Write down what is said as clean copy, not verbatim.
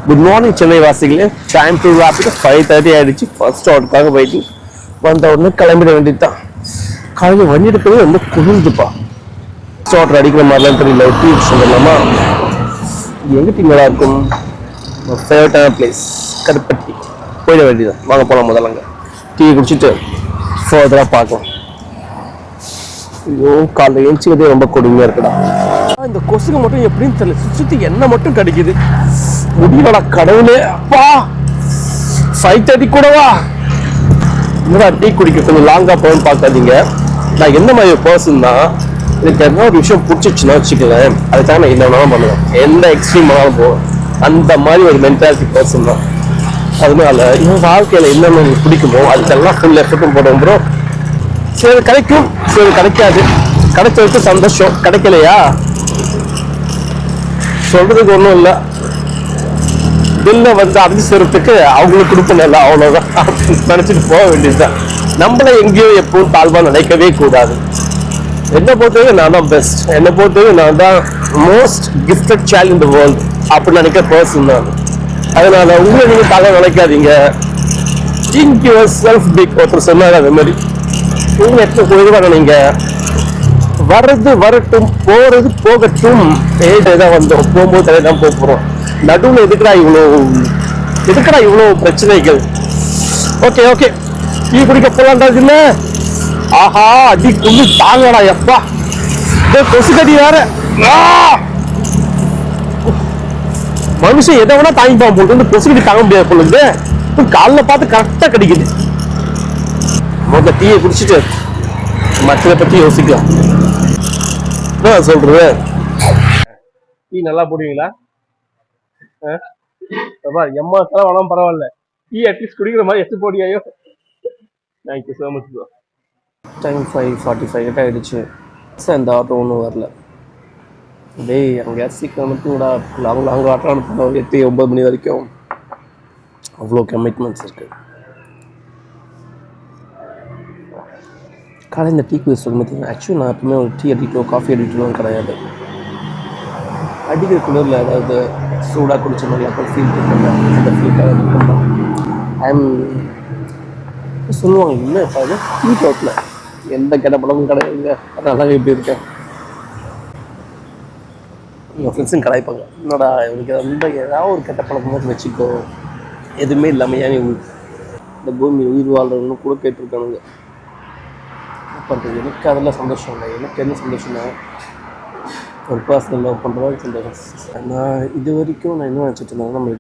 Good morning Chennai வாசிகளே. Time to wrap it. 5:30 ஆயிடுச்சு. First அவுட்டுக்காக வெயிட்டிங். வந்த உடனே கிளம்பிட வேண்டியது தான். காலையில் வண்டி எடுக்கிறது ரொம்ப குளிர்ந்துப்பா. ஃபர்ஸ்ட் அவுட்டர் அடிக்கிற மாதிரிலாம் தெரியல. டீ சொல்லலாமா? எங்கே டீ நல்லா இருக்கும்? ஃபேவரட்டான பிளேஸ் கருப்பட்டி. போயிட வேண்டியதான். வாங்க போகலாம். முதல்லங்க டீ குடிச்சிட்டு ஃபர்தராக பார்க்கலாம். ஐயோ, காலையில் எழுச்சிக்கிறதே ரொம்ப கொடுமையாக இருக்குடா. இந்த கொசுக்கு மட்டும் எப்படின்னு தெரியல. சுற்றி என்ன மட்டும் கிடைக்குது. முடியலடா கடவுளே. அப்பா 5:30 கூடவா? என்னடா டீ குடிக்க கொஞ்சம் லாங்கா போகணும்னு பார்க்காதீங்க. நான் என்ன மாதிரி பர்சன் தான், எனக்கு என்ன ஒரு விஷயம் பிடிச்சிச்சுன்னா வச்சுக்கலேன், அதுக்காக நான் என்ன வேணாலும் பண்ணுவேன். எந்த எக்ஸ்ட்ரீம் வேணாலும் போவேன். அந்த மாதிரி ஒரு மென்டாலிட்டி பர்சன் தான். அதனால என் வாழ்க்கையில என்னென்ன எனக்கு பிடிக்குமோ அதுக்கெல்லாம் ஃபுல் எஃபர்ட்டும் போடுவோம் ப்ரோ. சரி கிடைக்கும், சரி கிடைக்காது. கிடைச்ச வரைக்கும் சந்தோஷம். கிடைக்கலையா சொல்றதுக்கு ஒன்றும் இல்லை. பில்லை வந்து அரிசிறதுக்கு அவங்களுக்கு கொடுப்பல, அவ்வளோதான் நினைச்சிட்டு போக வேண்டியதுதான். நம்மள எங்கேயோ எப்பவும் தாழ்வா நினைக்கவே கூடாது. என்னை பொறுத்தவரைக்கும் நான் தான் பெஸ்ட். என்னை பொறுத்தவரைக்கும் நான் தான் most gifted child in the world அப்படி நினைக்கிற பர்சன் தான். அதனால உங்களை நீங்க தாழ்வா நினைக்காதீங்க. Think yourself big. ஒருத்தர் சொன்னாங்க அதே மாதிரி. உங்களை எப்போ குறைவா நினைங்க. வர்றது வரட்டும், போறது போகட்டும். தான் வந்தோம், போகும்போது தலை தான் போகிறோம். நடுவில் எதுக்குடா இவ்வளோ பிரச்சனைகள்? ஓகே ஓகே, டீ குடிக்க போலான்றது இல்லை. ஆஹா, அடி குள்ளு தாங்கடா எப்பா. கொசு கடி வேற. மனுஷன் எதை வேணா தாங்கிப்பான் போட்டு கொசு கடி தாங்க முடியாது பொழுது. காலைல பார்த்து கரெக்டா கிடைக்குது. முதல்ல டீயை குடிச்சிட்டு மற்றதை பத்தி யோசிக்கலாம். என்ன சொல்றது? டீ நல்லா போடுவீங்களா? எம்மா வேணாம் பரவாயில்ல. டீ அட்லீஸ்ட் குடிக்கிற மாதிரி எடுத்து போடியாயோ. Thank you so much bro. Time 5:45 கிட்ட ஆயிடுச்சு. இந்த ஆட்டோ ஒன்றும் வரல. டேய், அங்கே சீக்கிரம் மட்டும்டா. அங்கே ஆட்டோ அனுப்பணும் 8-9 மணி வரைக்கும். அவ்வளோ கமிட்மெண்ட்ஸ் இருக்கு. காலையில் இந்த டீ குடிக்க சொல்லும்போது ஆக்சுவலி நான் எப்பவுமே ஒரு டீ அடிக்கோ காஃபி அடிக்கணும் கிடையாது. அடிக்கிற குளிரில் அதாவது சூடாக குடிச்ச மாதிரி ஃபீல் பண்ணுறேன். அந்த ஃபீல் ஐம் சொல்லுவாங்க. இன்னும் இப்போ அது டீ டோட்டில் எந்த கெட்ட பழமும் கிடையாது. அதனால எப்படி இருக்கேன். எங்கள் ஃப்ரெண்ட்ஸும் கலாய்ப்பாங்க. என்னடா இவனுக்கு ரொம்ப ஏதாவது ஒரு கெட்ட பழக்கமாக வச்சுக்கோ, எதுவுமே இல்லாமல் ஏன் இந்த பூமி உயிர் வாழ்றவங்களும் கூட கேட்டிருக்கானுங்க. பண்ணுறது எனக்கு அதெல்லாம் சந்தோஷம் இல்லை. எனக்கு என்ன சந்தோஷம்னா ஒரு பர்சனல் லவ் பண்ணுறதா சந்தோஷம். நான் இது வரைக்கும் நான் என்ன நினச்சிட்டு இருந்தேன், நம்ம